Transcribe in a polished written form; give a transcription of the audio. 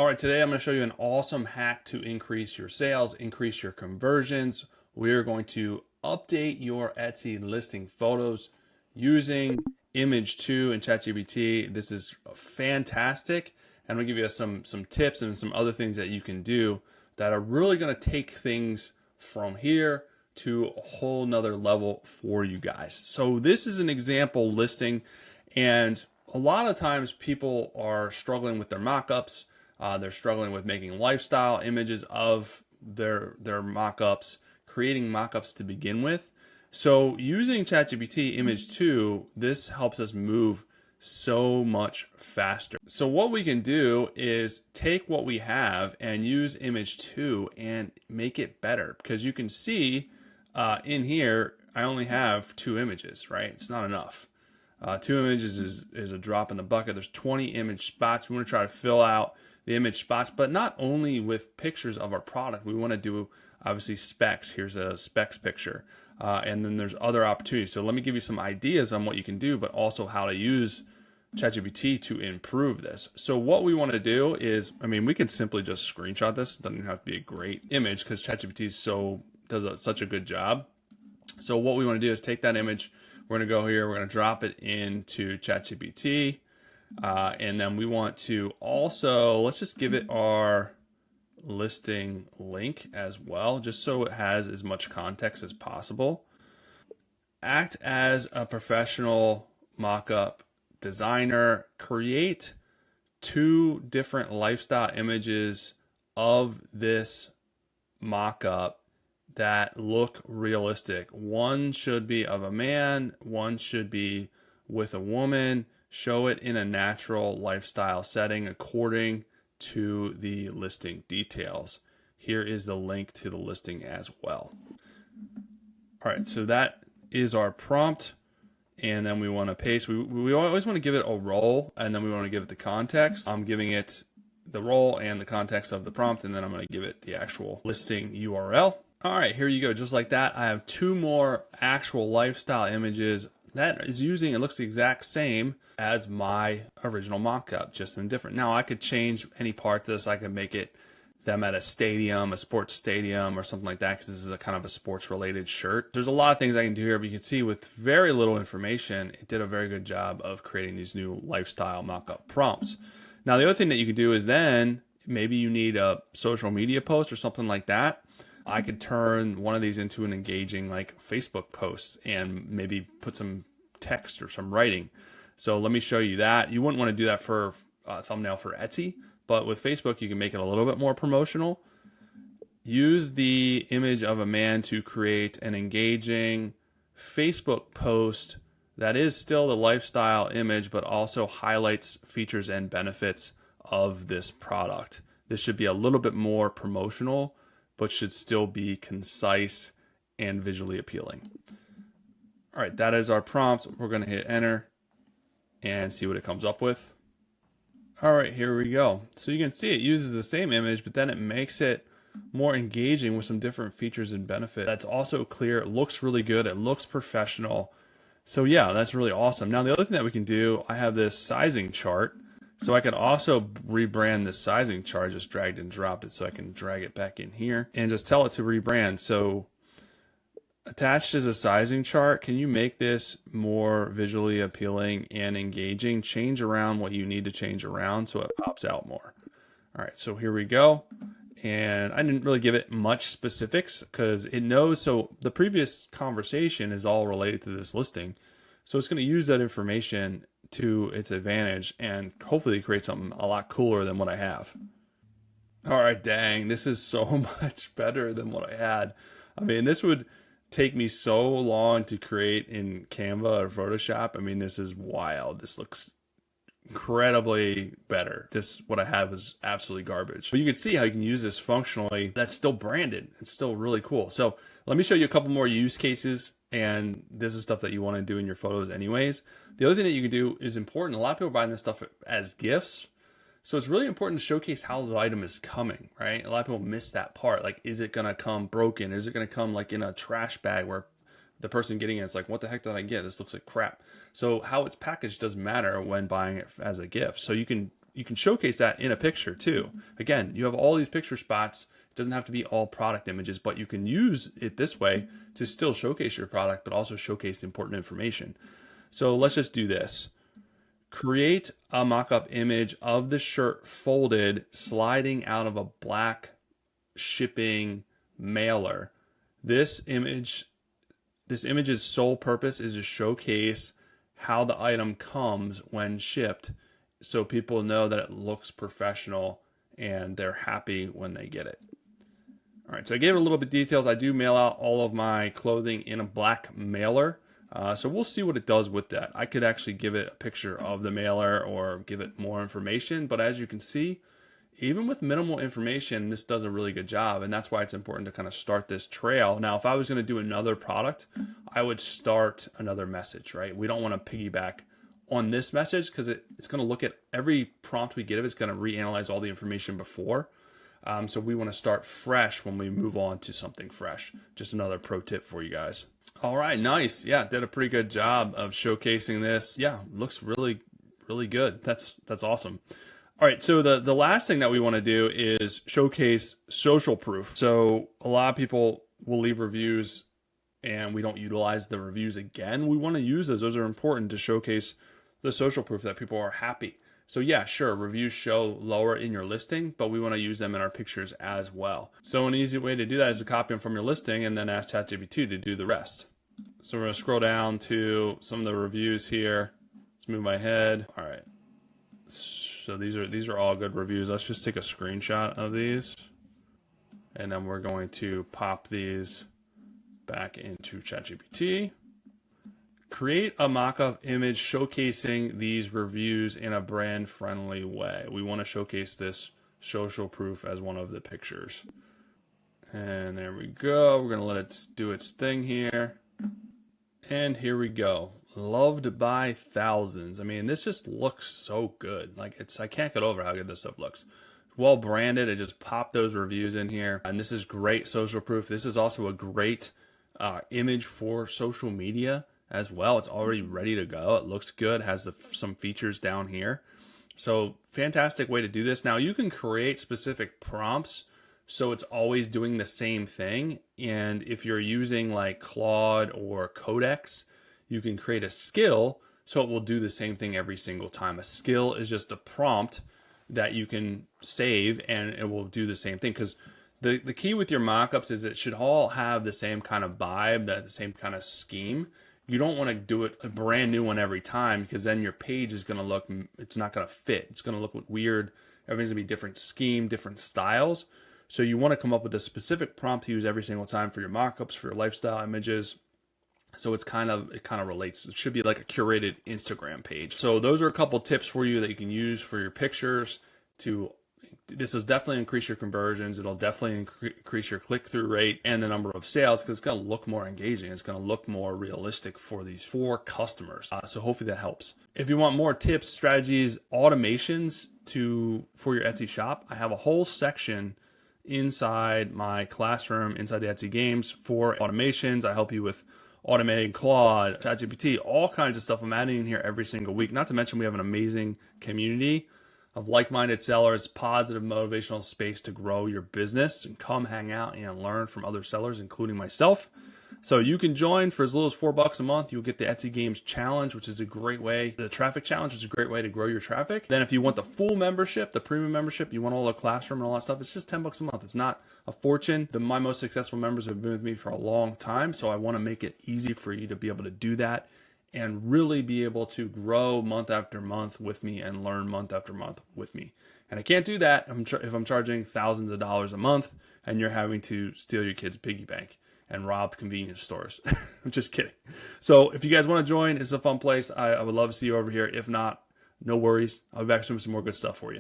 All right, today I'm going to show you an awesome hack to increase your sales, increase your conversions. We are going to update your Etsy listing photos using Image 2 in ChatGPT. This is fantastic. And I'm going to give you some tips and some other things that you can do that are really going to take things from here to a whole nother level for you guys. So this is an example listing, and a lot of times people are struggling with their mockups. They're struggling with making lifestyle images of their mockups, creating mockups to begin with. So using ChatGPT Image 2, this helps us move so much faster. So what we can do is take what we have and use Image 2 and make it better, because you can see in here I only have 2 images, right? It's not enough. 2 images is a drop in the bucket. There's 20 image spots. We want to try to fill out the image spots, but not only with pictures of our product. We want to do obviously specs. Here's a specs picture, and then there's other opportunities. So let me give you some ideas on what you can do, but also how to use ChatGPT to improve this. So what we want to do is, we can simply just screenshot this. It doesn't have to be a great image because ChatGPT does such a good job. So what we want to do is take that image. We're going to go here. We're going to drop it into ChatGPT. And then we want to also, let's just give it our listing link as well, just so it has as much context as possible. Act as a professional mockup designer. Create 2 different lifestyle images of this mockup that look realistic. One should be of a man, one should be with a woman. Show it in a natural lifestyle setting according to the listing details. Here is the link to the listing as well. All right, so that is our prompt, and then we want to paste. We always want to give it a role, and then we want to give it the context. I'm giving it the role and the context of the prompt, and then I'm going to give it the actual listing URL. All right, here you go. Just like that, I have 2 more actual lifestyle images that is using, it looks the exact same as my original mockup, just in different. Now I could change any part of this. I could make it them at a stadium, a sports stadium or something like that, because this is a kind of a sports related shirt. There's a lot of things I can do here, but you can see with very little information, it did a very good job of creating these new lifestyle mockup prompts. Now the other thing that you could do is then maybe you need a social media post or something like that. I could turn one of these into an engaging like Facebook post and maybe put some text or some writing. So let me show you that. You wouldn't want to do that for a thumbnail for Etsy, but with Facebook you can make it a little bit more promotional. Use the image of a man to create an engaging Facebook post that is still the lifestyle image, but also highlights features and benefits of this product. This should be a little bit more promotional, but should still be concise and visually appealing. All right, that is our prompt. We're going to hit enter and see what it comes up with. All right, here we go. So you can see it uses the same image, but then it makes it more engaging with some different features and benefits. That's also clear. It looks really good. It looks professional. So yeah, that's really awesome. Now the other thing that we can do, I have this sizing chart. So I could also rebrand this sizing chart. I just dragged and dropped it, so I can drag it back in here and just tell it to rebrand. So attached is a sizing chart. Can you make this more visually appealing and engaging? Change around what you need to change around so it pops out more. All right, so here we go. And I didn't really give it much specifics because it knows, so the previous conversation is all related to this listing. So it's going to use that information to its advantage and hopefully create something a lot cooler than what I have. All right, dang, this is so much better than what I had. This would take me so long to create in Canva or Photoshop. This is wild. This looks incredibly better. What I have is absolutely garbage. But you can see how you can use this functionally. That's still branded. It's still really cool. So let me show you a couple more use cases, and this is stuff that you want to do in your photos anyways. The other thing that you can do is important. A lot of people are buying this stuff as gifts. So it's really important to showcase how the item is coming, right? A lot of people miss that part. Like, is it going to come broken? Is it going to come like in a trash bag where the person getting it, it's like, what the heck did I get? This looks like crap. So how it's packaged doesn't matter when buying it as a gift. So you can you can showcase that in a picture too. Again, you have all these picture spots. It doesn't have to be all product images, but you can use it this way to still showcase your product, but also showcase important information. So let's just do this. Create a mock-up image of the shirt folded, sliding out of a black shipping mailer. This image's sole purpose is to showcase how the item comes when shipped, so people know that it looks professional and they're happy when they get it. All right, so I gave it a little bit of details. I do mail out all of my clothing in a black mailer. So we'll see what it does with that. I could actually give it a picture of the mailer or give it more information, but as you can see, even with minimal information, this does a really good job, and that's why it's important to kind of start this trail. Now, if I was going to do another product, I would start another message, right? We don't want to piggyback on this message because it's going to look at every prompt we give. It's going to reanalyze all the information before. So we want to start fresh when we move on to something fresh. Just another pro tip for you guys. All right, nice. Yeah, did a pretty good job of showcasing this. Yeah, looks really, really good. That's awesome. All right, so the last thing that we want to do is showcase social proof. So a lot of people will leave reviews and we don't utilize the reviews again. We want to use those. Those are important to showcase the social proof that people are happy. So yeah, sure, reviews show lower in your listing, but we want to use them in our pictures as well. So an easy way to do that is to copy them from your listing and then ask ChatGPT to do the rest. So we're going to scroll down to some of the reviews here. Let's move my head. All right. So these are all good reviews. Let's just take a screenshot of these. And then we're going to pop these back into ChatGPT. Create a mock-up image showcasing these reviews in a brand-friendly way. We want to showcase this social proof as one of the pictures. And there we go. We're going to let it do its thing here. And here we go. Loved by thousands. I mean, this just looks so good. Like, I can't get over how good this stuff looks. Well branded. It just popped those reviews in here. And this is great social proof. This is also a great image for social media as well. It's already ready to go. It looks good, has some features down here. So fantastic way to do this. Now you can create specific prompts so it's always doing the same thing. And if you're using like Claude or Codex, you can create a skill so it will do the same thing every single time. A skill is just a prompt that you can save and it will do the same thing. Because the key with your mockups is it should all have the same kind of vibe, the same kind of scheme. You don't want to do it a brand new one every time because then your page is going to look, it's not going to fit. It's going to look weird. Everything's going to be different scheme, different styles. So you want to come up with a specific prompt to use every single time for your mockups, for your lifestyle images. So it kind of relates. It should be like a curated Instagram page. So those are a couple tips for you that you can use for your pictures this will definitely increase your conversions. It'll definitely increase your click-through rate and the number of sales because it's going to look more engaging. It's going to look more realistic for customers. So hopefully that helps. If you want more tips, strategies, automations for your Etsy shop, I have a whole section inside my classroom, inside the Etsy games for automations. I help you with automating Claude, ChatGPT, all kinds of stuff I'm adding in here every single week. Not to mention we have an amazing community of like-minded sellers, positive motivational space to grow your business and come hang out and learn from other sellers, including myself. So you can join for as little as $4 a month. You'll get the Etsy Games Challenge, which is a great way. The Traffic Challenge is a great way to grow your traffic. Then if you want the full membership, the premium membership, you want all the classroom and all that stuff, it's just $10 a month. It's not a fortune. My most successful members have been with me for a long time, so I want to make it easy for you to be able to do that and really be able to grow month after month with me and learn month after month with me. And I can't do that if I'm charging thousands of dollars a month and you're having to steal your kid's piggy bank and rob convenience stores. I'm just kidding. So if you guys want to join, it's a fun place. I would love to see you over here. If not, no worries. I'll be back soon with some more good stuff for you.